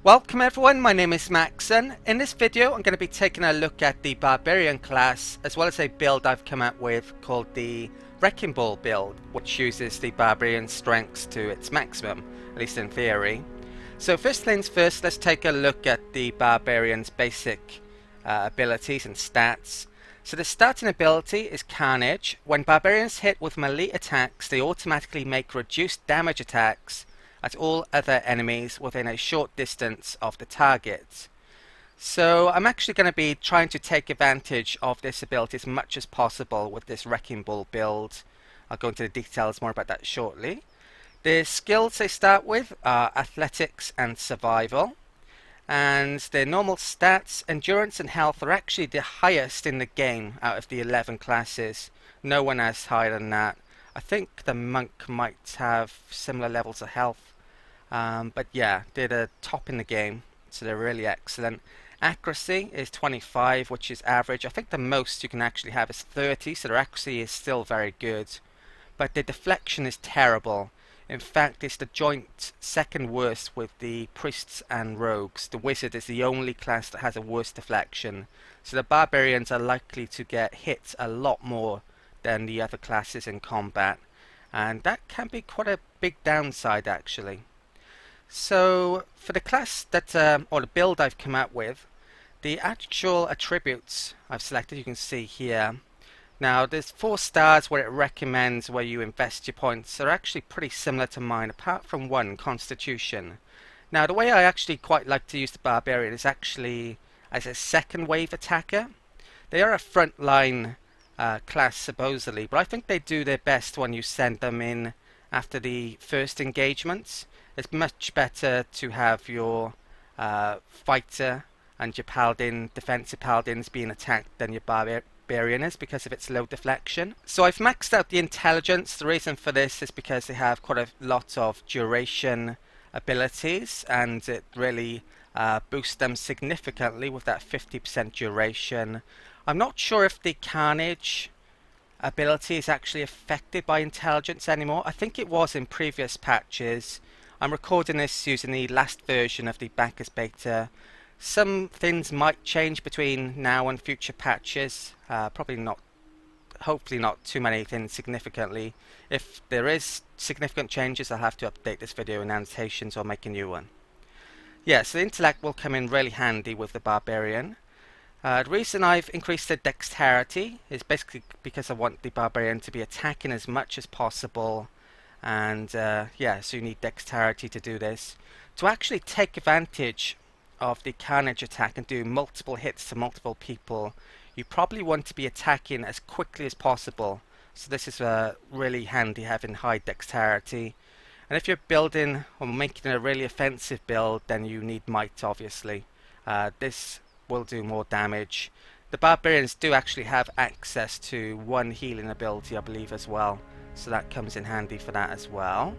Welcome everyone, my name is Macsen. In this video I'm going to be taking a look at the Barbarian class as well as a build I've come up with called the Wrecking Ball build, which uses the Barbarian strengths to its maximum, at least in theory. So first things first, let's take a look at the Barbarian's basic abilities and stats. So the starting ability is Carnage. When Barbarians hit with melee attacks, they automatically make reduced damage attacks at all other enemies within a short distance of the target. So I'm actually going to be trying to take advantage of this ability as much as possible with this Wrecking Ball build. I'll go into the details more about that shortly. The skills they start with are Athletics and Survival. And their normal stats, Endurance and Health, are actually the highest in the game out of the 11 classes. No one has higher than that. I think the Monk might have similar levels of health. But yeah, they're the top in the game, so they're really excellent. Accuracy is 25, which is average. I think the most you can actually have is 30, so their accuracy is still very good. But the deflection is terrible. In fact, it's the joint second worst with the priests and rogues. The wizard is the only class that has a worse deflection. So the barbarians are likely to get hit a lot more than the other classes in combat. And that can be quite a big downside actually. So for the class that, or the build I've come out with, the actual attributes I've selected, you can see here. Now there's 4 stars where it recommends where you invest your points. They're actually pretty similar to mine, apart from one, Constitution. Now the way I actually quite like to use the Barbarian is actually as a second wave attacker. They are a frontline class supposedly, but I think they do their best when you send them in after the first engagements. It's much better to have your fighter and your paladin, defensive paladins being attacked than your barbarian is because of its low deflection. So I've maxed out the intelligence. The reason for this is because they have quite a lot of duration abilities and it really boosts them significantly with that 50% duration. I'm not sure if the carnage ability is actually affected by intelligence anymore. I think it was in previous patches. I'm recording this using the last version of the backers beta. Some things might change between now and future patches. Probably not, hopefully not too many things significantly. If there is significant changes, I'll have to update this video in annotations or make a new one. Yeah, so the intellect will come in really handy with the Barbarian. The reason I've increased the dexterity is basically because I want the Barbarian to be attacking as much as possible. And yeah, so you need dexterity to do this. To actually take advantage of the carnage attack and do multiple hits to multiple people, you probably want to be attacking as quickly as possible. So this is really handy having high dexterity. And if you're building or making a really offensive build, then you need might obviously. This will do more damage. The barbarians do actually have access to one healing ability, I believe, as well. So that comes in handy for that as well.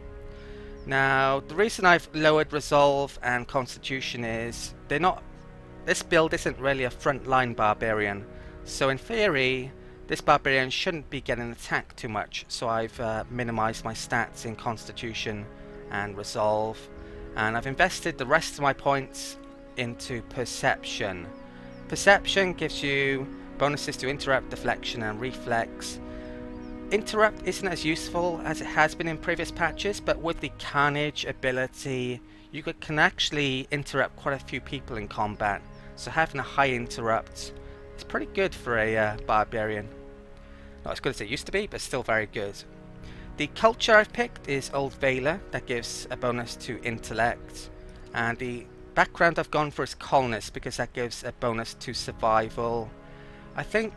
Now, the reason I've lowered Resolve and Constitution is this build isn't really a frontline barbarian. So in theory, this barbarian shouldn't be getting attacked too much. So I've minimized my stats in Constitution and Resolve. And I've invested the rest of my points into Perception. Perception gives you bonuses to Interrupt, Deflection and Reflex. Interrupt isn't as useful as it has been in previous patches, but with the Carnage ability, you can actually interrupt quite a few people in combat. So having a high interrupt is pretty good for a barbarian. Not as good as it used to be, but still very good. The culture I've picked is Old Veiler, that gives a bonus to intellect. And the background I've gone for is Colonist, because that gives a bonus to survival. I think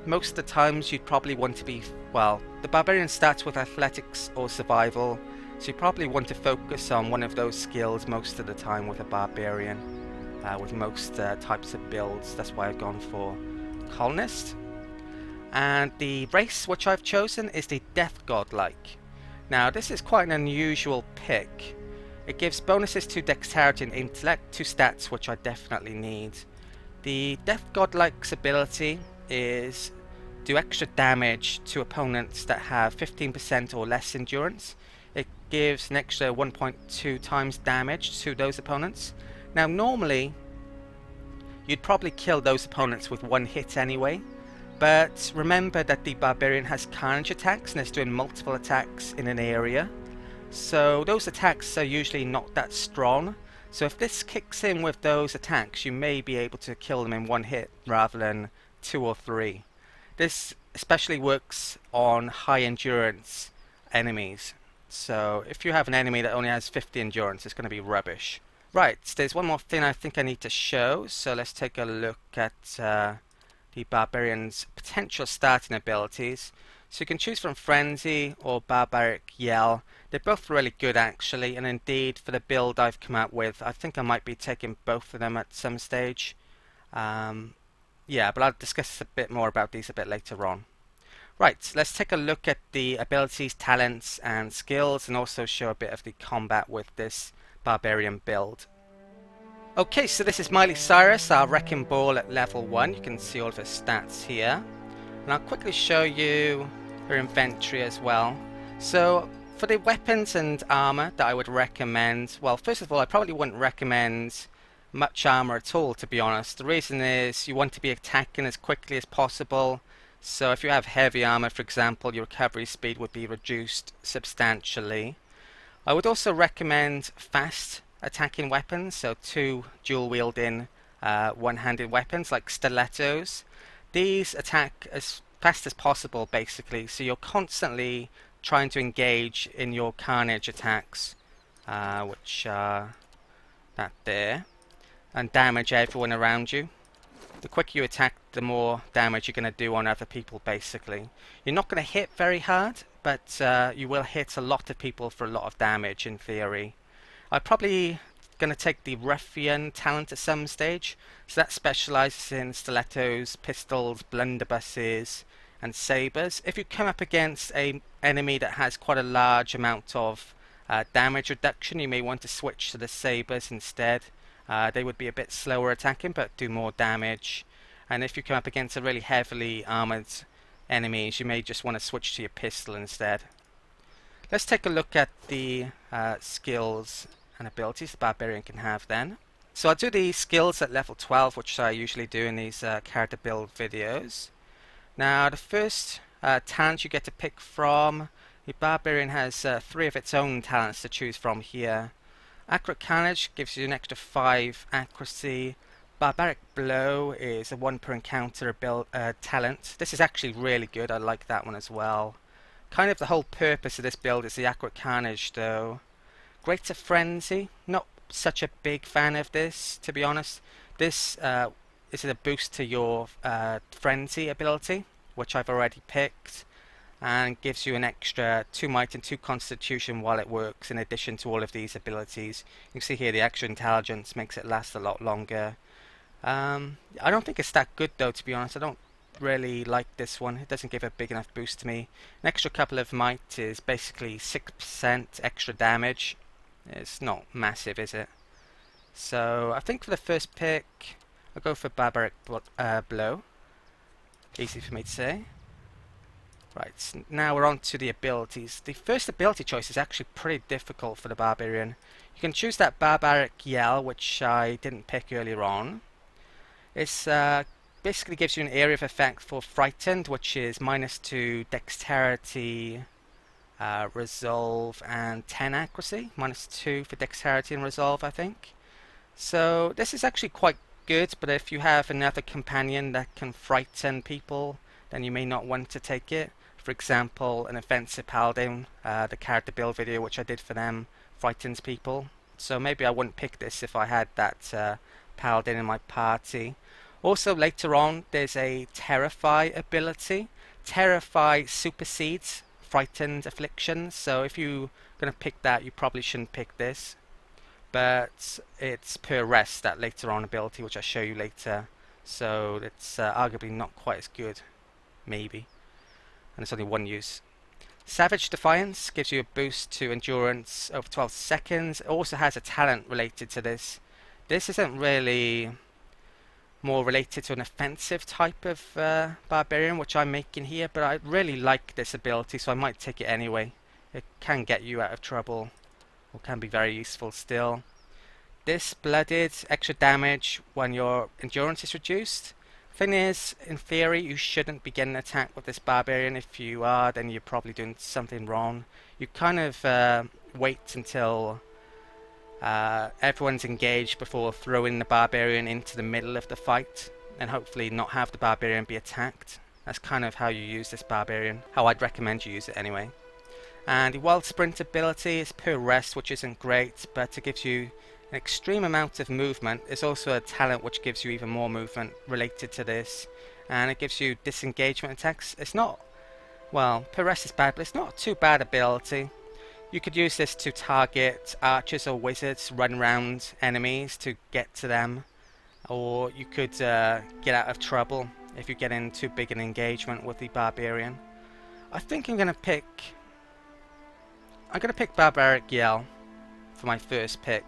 most of the times you'd probably want to be, well, the barbarian starts with athletics or survival, so you probably want to focus on one of those skills most of the time with a barbarian, with most types of builds. That's why I've gone for colonist. And the race which I've chosen is the Death Godlike. Now this is quite an unusual pick. It gives bonuses to dexterity and intellect, 2 stats which I definitely need. The Death Godlike's ability is do extra damage to opponents that have 15% or less endurance. It gives an extra 1.2 times damage to those opponents. Now normally you'd probably kill those opponents with one hit anyway, but remember that the Barbarian has carnage attacks and is doing multiple attacks in an area. So those attacks are usually not that strong. So if this kicks in with those attacks, you may be able to kill them in one hit rather than 2 or 3. This especially works on high endurance enemies. So if you have an enemy that only has 50 endurance, it's going to be rubbish. Right, there's one more thing I think I need to show. So let's take a look at the Barbarian's potential starting abilities. So you can choose from Frenzy or Barbaric Yell. They're both really good actually, and indeed for the build I've come up with, I think I might be taking both of them at some stage. Yeah, but I'll discuss a bit more about these a bit later on. Right, let's take a look at the abilities, talents and skills, and also show a bit of the combat with this Barbarian build. Okay, so this is Miley Cyrus, our Wrecking Ball at level 1. You can see all of her stats here. And I'll quickly show you her inventory as well. So for the weapons and armor that I would recommend, well, first of all, I probably wouldn't recommend much armor at all, to be honest. The reason is you want to be attacking as quickly as possible. So if you have heavy armor, for example, your recovery speed would be reduced substantially. I would also recommend fast attacking weapons, so 2 dual wielding one-handed weapons like stilettos. These attack as fast as possible basically, so you're constantly trying to engage in your carnage attacks, which are that there, and damage everyone around you. The quicker you attack, the more damage you're going to do on other people basically. You're not going to hit very hard, but you will hit a lot of people for a lot of damage in theory. I'm probably going to take the Ruffian talent at some stage, so that specialises in stilettos, pistols, blunderbusses and sabres. If you come up against an enemy that has quite a large amount of damage reduction, you may want to switch to the sabres instead. They would be a bit slower attacking but do more damage. And if you come up against a really heavily armoured enemies, you may just want to switch to your pistol instead. Let's take a look at the skills and abilities the Barbarian can have then. So I'll do the skills at level 12, which I usually do in these character build videos. Now the first talent you get to pick from, the Barbarian has 3 of its own talents to choose from here. Accurate Carnage gives you an extra 5 accuracy. Barbaric Blow is a 1 per encounter talent. This is actually really good, I like that one as well. Kind of the whole purpose of this build is the Accurate Carnage though. Greater Frenzy, not such a big fan of this, to be honest. This is a boost to your Frenzy ability, which I've already picked, and gives you an extra 2 might and 2 constitution while it works, in addition to all of these abilities. You can see here the extra intelligence makes it last a lot longer. I don't think it's that good though, to be honest. I don't really like this one. It doesn't give a big enough boost to me. An extra couple of might is basically 6% extra damage. It's not massive, is it? So I think for the first pick I'll go for Barbaric Blow. Easy for me to say. Right, now we're on to the abilities. The first ability choice is actually pretty difficult for the Barbarian. You can choose that Barbaric Yell, which I didn't pick earlier on. It's basically gives you an area of effect for Frightened, which is -2 Dexterity, Resolve and 10 accuracy. -2 for Dexterity and Resolve, I think. So this is actually quite good, but if you have another companion that can frighten people, then you may not want to take it. For example, an offensive paladin, the character build video which I did for them, frightens people. So maybe I wouldn't pick this if I had that paladin in my party. Also later on there's a Terrify ability. Terrify supersedes Frightened Afflictions, so if you're going to pick that, you probably shouldn't pick this. But it's per rest, that later on ability, which I'll show you later. So it's arguably not quite as good, maybe. And it's only 1 use. Savage Defiance gives you a boost to endurance over 12 seconds. It also has a talent related to this. This isn't really more related to an offensive type of Barbarian, which I'm making here, but I really like this ability, so I might take it anyway. It can get you out of trouble, or can be very useful still. this blooded extra damage when your endurance is reduced. Thing is, in theory, you shouldn't be getting attacked with this barbarian. If you are, then you're probably doing something wrong. You kind of wait until everyone's engaged before throwing the barbarian into the middle of the fight, and hopefully not have the barbarian be attacked. That's kind of how you use this barbarian, how I'd recommend you use it anyway. And the wild sprint ability is pure rest, which isn't great, but it gives you an extreme amount of movement. There's also a talent which gives you even more movement related to this, and it gives you disengagement attacks. It's not, well, pure rest is bad, but it's not too bad ability. You could use this to target archers or wizards, run around enemies to get to them, or you could get out of trouble if you get in too big an engagement with the barbarian. I think I'm gonna pick Barbaric Yell for my first pick.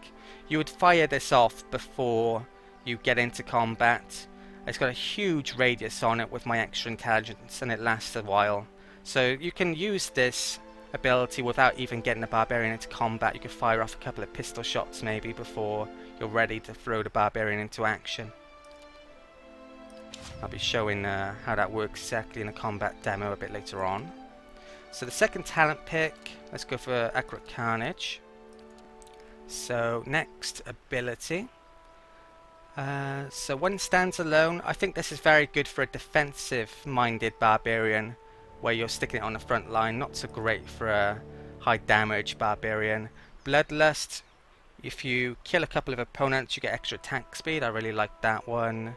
You would fire this off before you get into combat. It's got a huge radius on it with my extra intelligence, and it lasts a while. So you can use this ability without even getting the barbarian into combat. You could fire off a couple of pistol shots maybe before you're ready to throw the barbarian into action. I'll be showing how that works exactly in a combat demo a bit later on. So the second talent pick, let's go for Accurate Carnage. So next ability. So when stands alone, I think this is very good for a defensive minded barbarian where you're sticking it on the front line. Not so great for a high damage barbarian. Bloodlust, if you kill a couple of opponents you get extra attack speed. I really like that one.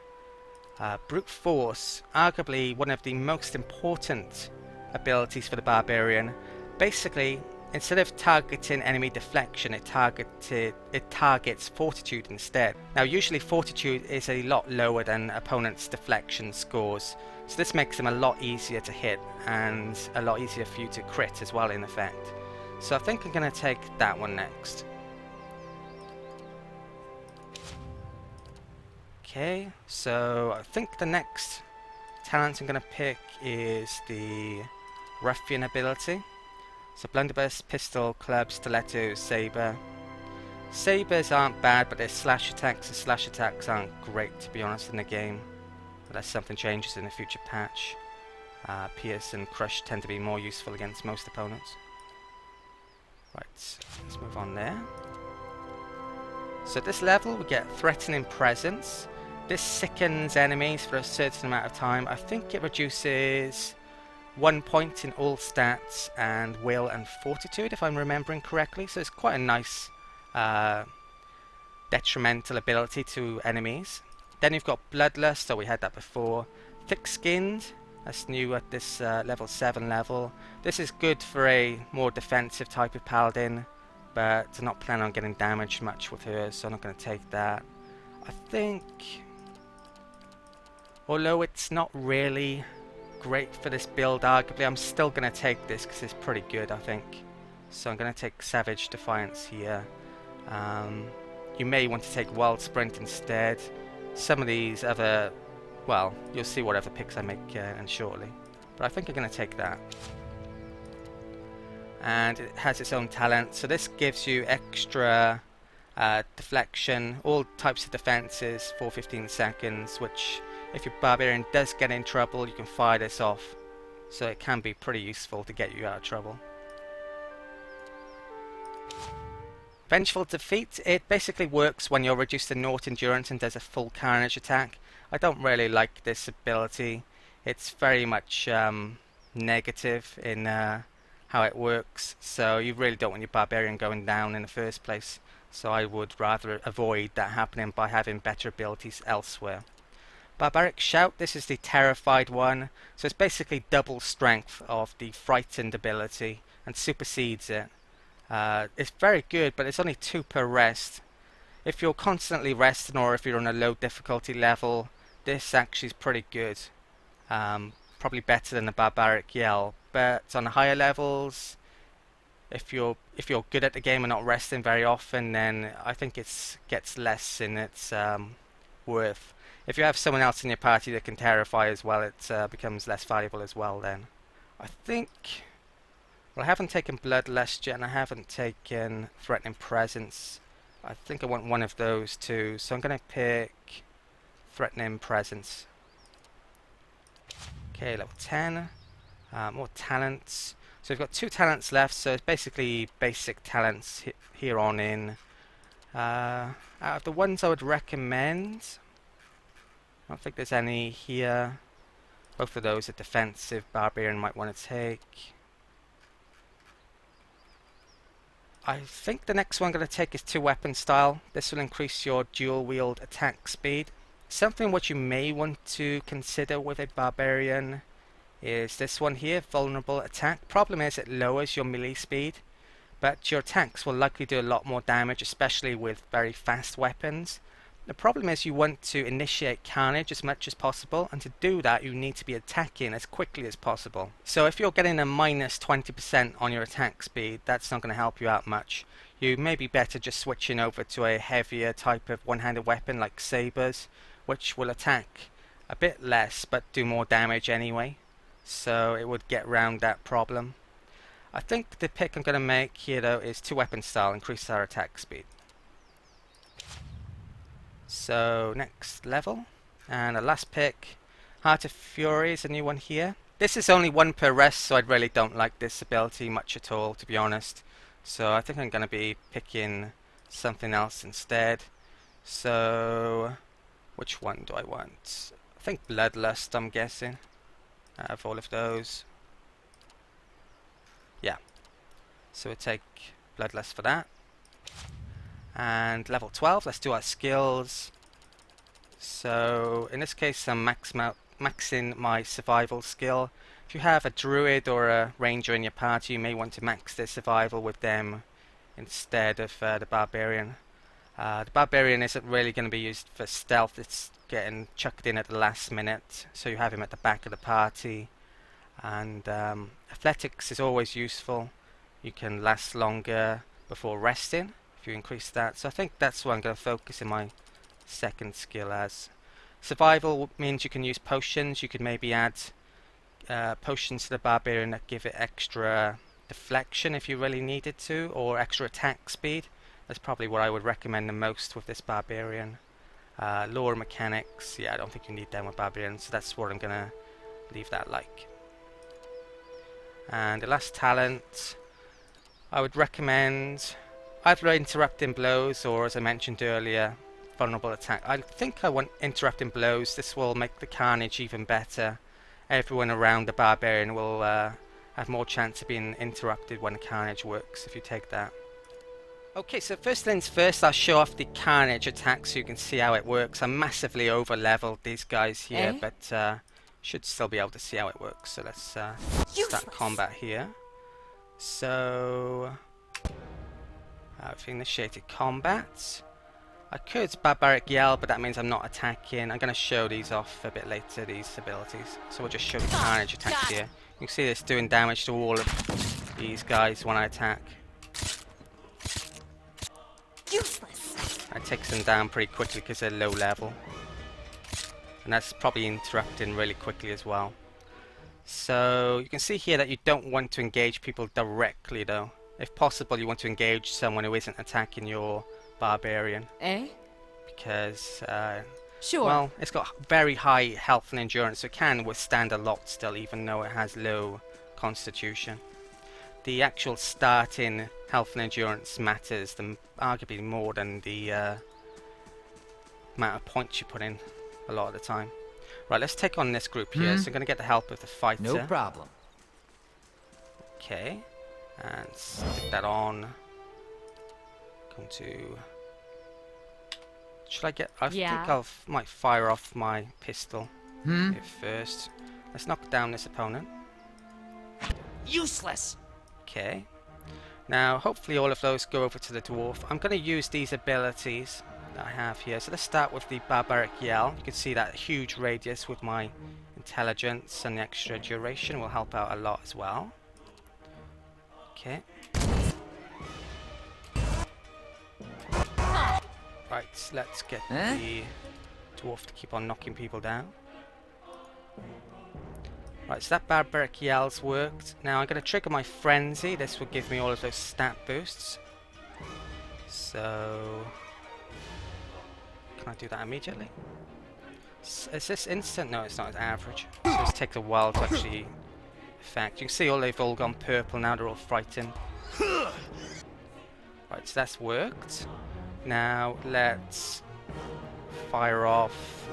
Brute Force, arguably one of the most important abilities for the barbarian. Basically, instead of targeting enemy deflection, it targets fortitude instead. Now usually fortitude is a lot lower than opponents' deflection scores, so this makes them a lot easier to hit and a lot easier for you to crit as well in effect. So I think I'm going to take that one next. Okay, so I think the next talent I'm going to pick is the Ruffian ability. So blunderbuss, pistol, club, stiletto, saber. Sabers aren't bad, but their slash attacks and slash attacks aren't great, to be honest, in the game. Unless something changes in a future patch. Pierce and crush tend to be more useful against most opponents. Right, let's move on there. So at this level we get Threatening Presence. This sickens enemies for a certain amount of time. I think it reduces 1 point in all stats and will and fortitude, if I'm remembering correctly. So it's quite a nice detrimental ability to enemies. Then you've got Bloodlust, so we had that before. Thick-Skinned, that's new at this level 7 level. This is good for a more defensive type of paladin, but I'm not planning on getting damaged much with her, so I'm not going to take that. I think, although it's not really great for this build, arguably, I'm still going to take this because it's pretty good, I think. So I'm going to take Savage Defiance here. You may want to take Wild Sprint instead. Some of these other, well, you'll see what other picks I make in shortly. But I think I'm going to take that. And it has its own talent, so this gives you extra deflection, all types of defenses for 15 seconds, which if your barbarian does get in trouble you can fire this off, so it can be pretty useful to get you out of trouble. Vengeful Defeat, it basically works when you're reduced to 0 endurance and does a full carnage attack. I don't really like this ability. It's very much negative in how it works, so you really don't want your barbarian going down in the first place, so I would rather avoid that happening by having better abilities elsewhere. Barbaric Shout, this is the terrified one, so it's basically double strength of the frightened ability and supersedes it. It's very good, but it's only 2 per rest. If you're constantly resting or if you're on a low difficulty level, this actually is pretty good. Probably better than the Barbaric Yell, but on the higher levels, if you're good at the game and not resting very often, then I think it gets less in its worth. If you have someone else in your party that can terrify as well, it becomes less valuable as well then. I think, well, I haven't taken Bloodlust yet and I haven't taken Threatening Presence. I think I want one of those too, so I'm going to pick Threatening Presence. Okay, level 10. More talents. So we've got 2 talents left, so it's basically basic talents here on in. Out of the ones I would recommend, I don't think there's any here. Both of those are defensive. Barbarian might want to take. I think the next one I'm going to take is 2 weapon style. This will increase your dual wield attack speed. Something what you may want to consider with a Barbarian is this one here, vulnerable attack. Problem is it lowers your melee speed, but your attacks will likely do a lot more damage, especially with very fast weapons. The problem is you want to initiate carnage as much as possible, and to do that you need to be attacking as quickly as possible. So if you're getting a minus 20% on your attack speed, that's not going to help you out much. You may be better just switching over to a heavier type of one-handed weapon like sabers, which will attack a bit less but do more damage anyway. So it would get around that problem. I think the pick I'm going to make here though is 2 weapon style, increase our attack speed. So next level, and the last pick, Heart of Fury is a new one here. This is only 1 per rest, so I really don't like this ability much at all, to be honest. So I think I'm going to be picking something else instead. So which one do I want? I think Bloodlust, I'm guessing, out of all of those. Yeah, so we'll take Bloodlust for that. And level 12, let's do our skills. So in this case I'm maxing my survival skill. If you have a druid or a ranger in your party, you may want to max their survival with them instead of the barbarian. The barbarian isn't really going to be used for stealth, it's getting chucked in at the last minute, so you have him at the back of the party. And athletics is always useful. You can last longer before resting if you increase that, so I think that's what I'm going to focus in my second skill as. Survival means you can use potions. You could maybe add potions to the barbarian that give it extra deflection if you really needed to, or extra attack speed. That's probably what I would recommend the most with this barbarian. Lower mechanics, yeah, I don't think you need them with barbarians, so that's what I'm going to leave that like. And the last talent, I would recommend either Interrupting Blows or, as I mentioned earlier, Vulnerable Attack. I think I want Interrupting Blows. This will make the carnage even better. Everyone around the barbarian will have more chance of being interrupted when the carnage works if you take that. Okay, so first things first, I'll show off the carnage attack so you can see how it works. I massively over leveled these guys here, but should still be able to see how it works. So let's start combat here. So I've initiated combat. I could Barbaric Yell, but that means I'm not attacking. I'm going to show these off a bit later, these abilities. So we'll just show the carnage attack here. You can see this doing damage to all of these guys when I attack. Useless. I take them down pretty quickly because they're low level. And that's probably interrupting really quickly as well. So you can see here that you don't want to engage people directly though. If possible, you want to engage someone who isn't attacking your barbarian. Because, sure. well, it's got very high health and endurance, so it can withstand a lot still, even though it has low constitution. The actual starting health and endurance matters arguably more than the amount of points you put in a lot of the time. Right, let's take on this group here. So I'm going to get the help of the fighter. No problem. Okay. And stick that on. Come to... Should I get... I think I might fire off my pistol here first. Let's knock down this opponent. Useless. Okay. Now, hopefully all of those go over to the dwarf. I'm going to use these abilities that I have here. So let's start with the Barbaric Yell. You can see that huge radius with my intelligence, and the extra duration will help out a lot as well. Okay. Right, let's get the dwarf to keep on knocking people down. Right, so that Barbaric Yell's worked. Now I'm going to trigger my Frenzy. This will give me all of those stat boosts. So can I do that immediately? Is this instant? No, it's not. It's average. So this takes a while to actually affect. You can see they've all gone purple now. They're all frightened. Right, so that's worked. Now let's fire off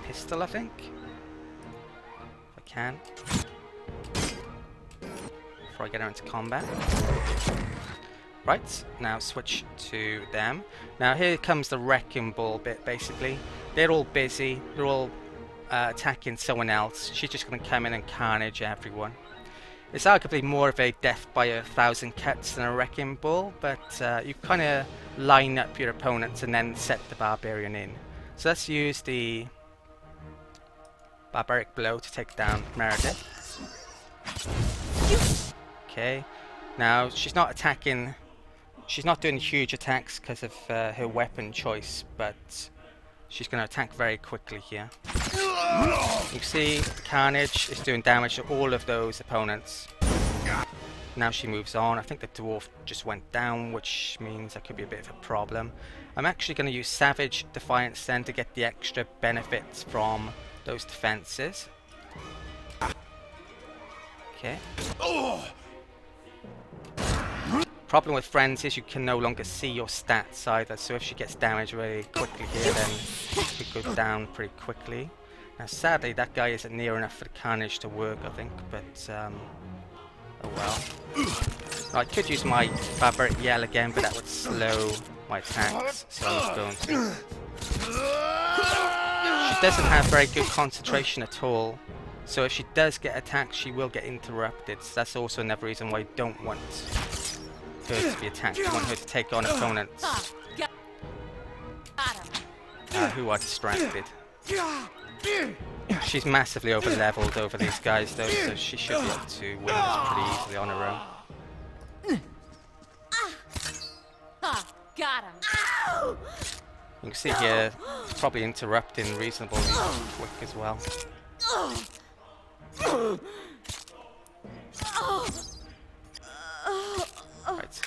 pistol, I think, if I can, before I get out into combat. Right, now switch to them. Now here comes the wrecking ball bit, basically. They're all busy, they're all attacking someone else. She's just going to come in and carnage everyone. It's arguably more of a death by 1,000 cuts than a wrecking ball, but you kind of line up your opponents and then set the barbarian in. So let's use the barbaric blow to take down Meredith. Okay, now she's not attacking. She's not doing huge attacks because of her weapon choice, but she's going to attack very quickly here. You can see carnage is doing damage to all of those opponents. Now she moves on. I think the dwarf just went down, which means that could be a bit of a problem. I'm actually going to use Savage Defiance then to get the extra benefits from those defenses. Okay. Problem with Frenzy is you can no longer see your stats either, so if she gets damaged really quickly here, then she could go down pretty quickly. Now sadly that guy isn't near enough for the carnage to work, I think, but oh well. I could use my barbaric yell again, but that would slow my attacks, so I'm just going to. She doesn't have very good concentration at all, so if she does get attacked she will get interrupted, so that's also another reason why I don't want her to be attacked. I want her to take on opponents who are distracted. She's massively over leveled over these guys though, so she should be able to win this pretty easily on her own. Got him. You can see here, probably interrupting reasonably quick as well. Right.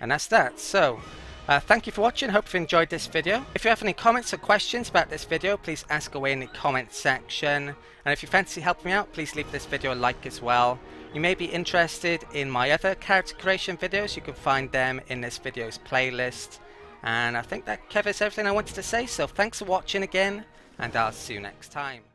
And that's that. So, thank you for watching. Hope you enjoyed this video. If you have any comments or questions about this video, please ask away in the comment section. And if you fancy helping me out, please leave this video a like as well. You may be interested in my other character creation videos. You can find them in this video's playlist. And I think that covers everything I wanted to say. So thanks for watching again, and I'll see you next time.